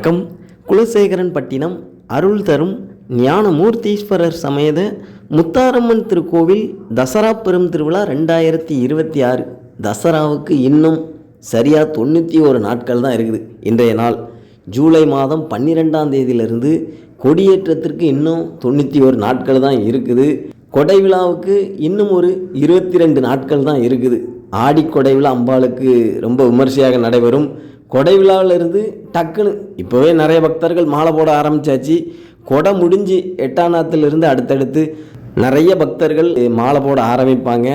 வணக்கம். குலசேகரன் பட்டினம் அருள் தரும் ஞானமூர்த்தீஸ்வரர் சமேத முத்தாரம்மன் திருக்கோவில் தசரா பெரும் திருவிழா 2026. தசராவுக்கு இன்னும் சரியாக 91 நாட்கள் தான் இருக்குது. இன்றைய நாள் ஜூலை மாதம் 12ஆம் தேதியிலிருந்து கொடியேற்றத்திற்கு இன்னும் 91 நாட்கள் தான் இருக்குது. கொடை விழாவுக்கு இன்னும் ஒரு 22 நாட்கள் தான் இருக்குது. ஆடி கொடை விழா அம்பாளுக்கு ரொம்ப விமர்சையாக நடைபெறும். கொடை விழாவிலிருந்து டக்குன்னு இப்போவே நிறைய பக்தர்கள் மாலை போட ஆரம்பித்தாச்சு. கொடை முடிஞ்சு 8ஆம் நாத்திலிருந்து அடுத்தடுத்து நிறைய பக்தர்கள் மாலை போட ஆரம்பிப்பாங்க.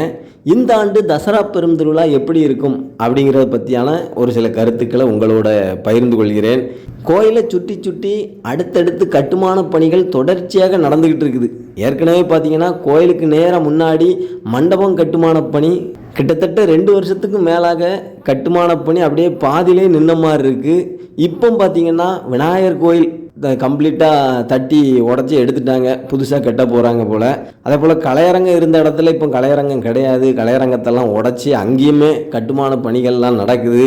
இந்த ஆண்டு தசரா பெரும் திருவிழா எப்படி இருக்கும் அப்படிங்கிறத பற்றியான ஒரு சில கருத்துக்களை உங்களோட பகிர்ந்து கொள்கிறேன். கோயிலை சுற்றி அடுத்தடுத்து கட்டுமான பணிகள் தொடர்ச்சியாக நடந்துக்கிட்டு இருக்குது. ஏற்கனவே பார்த்தீங்கன்னா கோயிலுக்கு நேராக முன்னாடி மண்டபம் கட்டுமான பணி கிட்டத்தட்ட 2 வருஷத்துக்கு மேலாக கட்டுமான பணி அப்படியே பாதியிலே நின்ன மாதிரி இருக்குது. இப்போ பார்த்தீங்கன்னா விநாயகர் கோயில் கம்ப்ளீட்டாக தட்டி உடச்சி எடுத்துட்டாங்க, புதுசாக கட்ட போகிறாங்க போல். அதே போல் கலையரங்கம் இருந்த இடத்துல இப்போ கலையரங்கம் கிடையாது, கலையரங்கத்தெல்லாம் உடச்சி அங்கேயுமே கட்டுமான பணிகள்லாம் நடக்குது.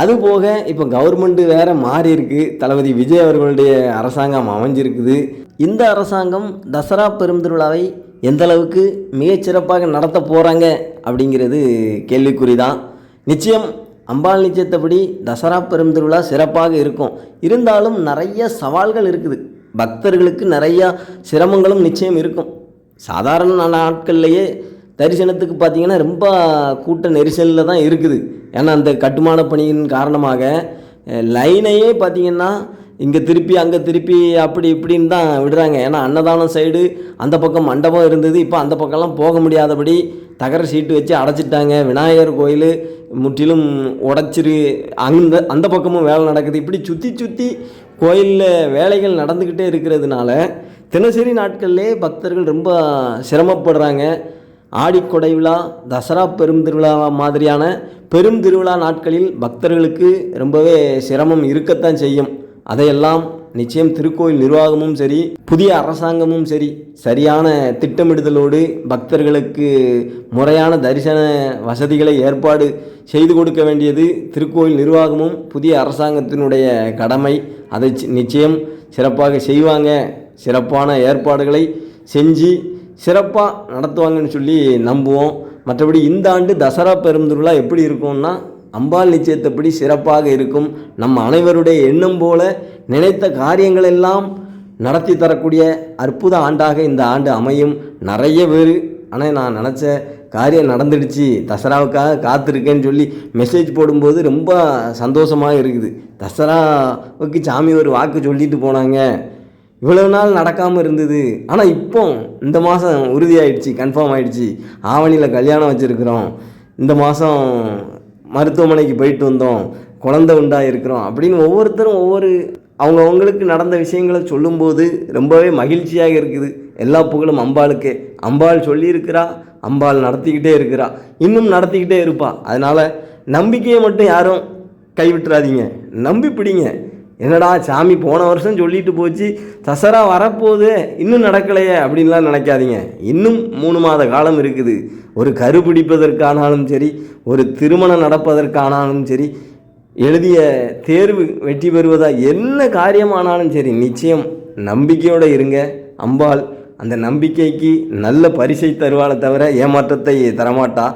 அதுபோக இப்போ கவர்மெண்ட்டு வேறு மாறி இருக்குது, தளபதி விஜய் அவர்களுடைய அரசாங்கம் அமைஞ்சிருக்குது. இந்த அரசாங்கம் தசரா பெரும் திருவிழாவை எந்த அளவுக்கு மிகச்சிறப்பாக நடத்த போகிறாங்க அப்படிங்கிறது கேள்விக்குறி தான். நிச்சயம் அம்பாள் நிச்சயத்தபடி தசரா பெரும் திருவிழா சிறப்பாக இருக்கும். இருந்தாலும் நிறைய சவால்கள் இருக்குது, பக்தர்களுக்கு நிறையா சிரமங்களும் நிச்சயம் இருக்கும். சாதாரண நாட்கள்லேயே தரிசனத்துக்கு பார்த்திங்கன்னா ரொம்ப கூட்ட நெரிசலில் தான் இருக்குது. ஏன்னா அந்த கட்டுமான பணியின் காரணமாக லைனையே பார்த்திங்கன்னா இங்கே திருப்பி அங்கே திருப்பி அப்படி இப்படின்னு தான் விடுறாங்க. ஏன்னா அன்னதானம் சைடு அந்த பக்கம் மண்டபம் இருந்தது, இப்போ அந்த பக்கம்லாம் போக முடியாதபடி தகர சீட்டு வச்சு அடைச்சிட்டாங்க. விநாயகர் கோயில் முற்றிலும் உடைச்சிரு, அந்த பக்கமும் வேலை நடக்குது. இப்படி சுற்றி கோயிலில் வேலைகள் நடந்துக்கிட்டே இருக்கிறதுனால தினசரி நாட்கள்லே பக்தர்கள் ரொம்ப சிரமப்படுறாங்க. ஆடிக்கொடை விழா, தசரா பெரும் திருவிழா மாதிரியான பெரும் திருவிழா நாட்களில் பக்தர்களுக்கு ரொம்பவே சிரமம் இருக்கத்தான் செய்யும். அதையெல்லாம் நிச்சயம் திருக்கோயில் நிர்வாகமும் சரி, புதிய அரசாங்கமும் சரி, சரியான திட்டமிடுதலோடு பக்தர்களுக்கு முறையான தரிசன வசதிகளை ஏற்பாடு செய்து கொடுக்க வேண்டியது திருக்கோயில் நிர்வாகமும் புதிய அரசாங்கத்தினுடைய கடமை. அதை நிச்சயம் சிறப்பாக செய்வாங்க. சிறப்பான ஏற்பாடுகளை செஞ்சு சிறப்பாக நடத்துவாங்கன்னு சொல்லி நம்புவோம். மற்றபடி இந்த ஆண்டு தசரா பெரும் திருவிழா எப்படி இருக்கும்னா அம்பாள் நிச்சயத்தப்படி சிறப்பாக இருக்கும். நம்ம அனைவருடைய எண்ணம் போல நினைத்த காரியங்கள் எல்லாம் நடத்தி தரக்கூடிய அற்புத ஆண்டாக இந்த ஆண்டு அமையும். நிறைய பேர் ஆனால் நான் நினச்ச காரியம் நடந்துடுச்சு, தசராவுக்காக காத்திருக்கேன்னு சொல்லி மெசேஜ் போடும்போது ரொம்ப சந்தோஷமாக இருக்குது. தசராவுக்கு சாமி ஒரு வாக்கு சொல்லிட்டு போனாங்க, இவ்வளவு நாள் நடக்காமல் இருந்தது, ஆனால் இப்போ இந்த மாதம் உறுதியாயிடுச்சு, கன்ஃபார்ம் ஆகிடுச்சு, ஆவணியில் கல்யாணம் வச்சுருக்குறோம், இந்த மாதம் மருத்துவமனைக்கு போயிட்டு வந்தோம், குழந்தை உண்டாயிருக்கிறோம் அப்படின்னு ஒவ்வொருத்தரும் அவங்களுக்கு நடந்த விஷயங்களை சொல்லும்போது ரொம்பவே மகிழ்ச்சியாக இருக்குது. எல்லா புகழும் அம்பாளுக்கே. அம்பாள் சொல்லியிருக்கிறா, அம்பாள் நடத்திக்கிட்டே இருக்கிறா, இன்னும் நடத்திக்கிட்டே இருப்பா. அதனால் நம்பிக்கையை மட்டும் யாரும் கைவிட்டுறாதீங்க, நம்பி பிடிங்க. என்னடா சாமி போன வருஷம் சொல்லிட்டு போச்சு, தசரா வரப்போகுது, இன்னும் நடக்கலையே அப்படின்லாம் நினைக்காதீங்க. இன்னும் 3 மாத காலம் இருக்குது. ஒரு கருப்பிடிப்பதற்கானாலும் சரி, ஒரு திருமணம் நடப்பதற்கானாலும் சரி, எழுதிய தேர்வு வெற்றி பெறுவதா, என்ன காரியமானாலும் சரி, நிச்சயம் நம்பிக்கையோடு இருங்க. அம்பாள் அந்த நம்பிக்கைக்கு நல்ல பரிசை தருவாளை தவிர ஏமாற்றத்தை தரமாட்டா.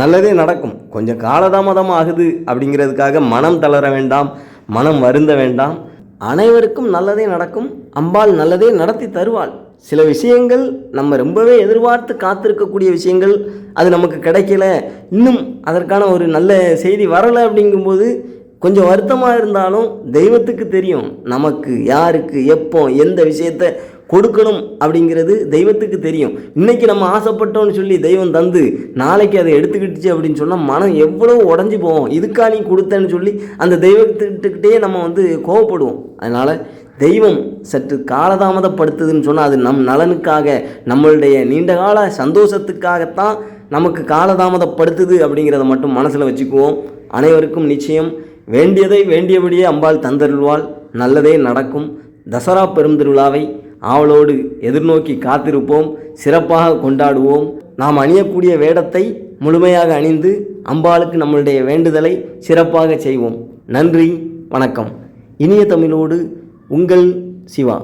நல்லதே நடக்கும். கொஞ்சம் காலதாமதம் ஆகுது அப்படிங்கிறதுக்காக மனம் தளர வேண்டாம், மனம் வருந்த வேண்டாம். அனைவருக்கும் நல்லதே நடக்கும். அம்பாள் நல்லதே நடத்தி தருவாள். சில விஷயங்கள் நம்ம ரொம்பவே எதிர்பார்த்து காத்திருக்கக்கூடிய விஷயங்கள், அது நமக்கு கிடைக்கல, இன்னும் அதற்கான ஒரு நல்ல செய்தி வரலை அப்படிங்கும்போது கொஞ்சம் வருத்தமாக இருந்தாலும் தெய்வத்துக்கு தெரியும் நமக்கு யாருக்கு எப்போ எந்த விஷயத்தை கொடுக்கணும் அப்படிங்கிறது தெய்வத்துக்கு தெரியும். இன்றைக்கி நம்ம ஆசைப்பட்டோன்னு சொல்லி தெய்வம் தந்து நாளைக்கு அதை எடுத்துக்கிட்டுச்சு அப்படின்னு சொன்னால் மனம் எவ்வளோ உடஞ்சி போவோம். இதுக்கா நீ கொடுத்தேன்னு சொல்லி அந்த தெய்வத்துக்கிட்டே நம்ம கோவப்படுவோம். அதனால் தெய்வம் சற்று காலதாமதப்படுத்துதுன்னு சொன்னால் அது நம் நலனுக்காக, நம்மளுடைய நீண்டகால சந்தோஷத்துக்காகத்தான் நமக்கு காலதாமதப்படுத்துது அப்படிங்கிறத மட்டும் மனசில் வச்சுக்குவோம். அனைவருக்கும் நிச்சயம் வேண்டியதை வேண்டியபடியே அம்பாள் தந்தருள்வாள். நல்லதே நடக்கும். தசரா பெரும் திருவிழாவை ஆவலோடு எதிர்நோக்கி காத்திருப்போம், சிறப்பாக கொண்டாடுவோம். நாம் அணியக்கூடிய வேடத்தை முழுமையாக அணிந்து அம்பாளுக்கு நம்மளுடைய வேண்டுதலை சிறப்பாக செய்வோம். நன்றி, வணக்கம். இனிய தமிழோடு உங்கள் சிவா.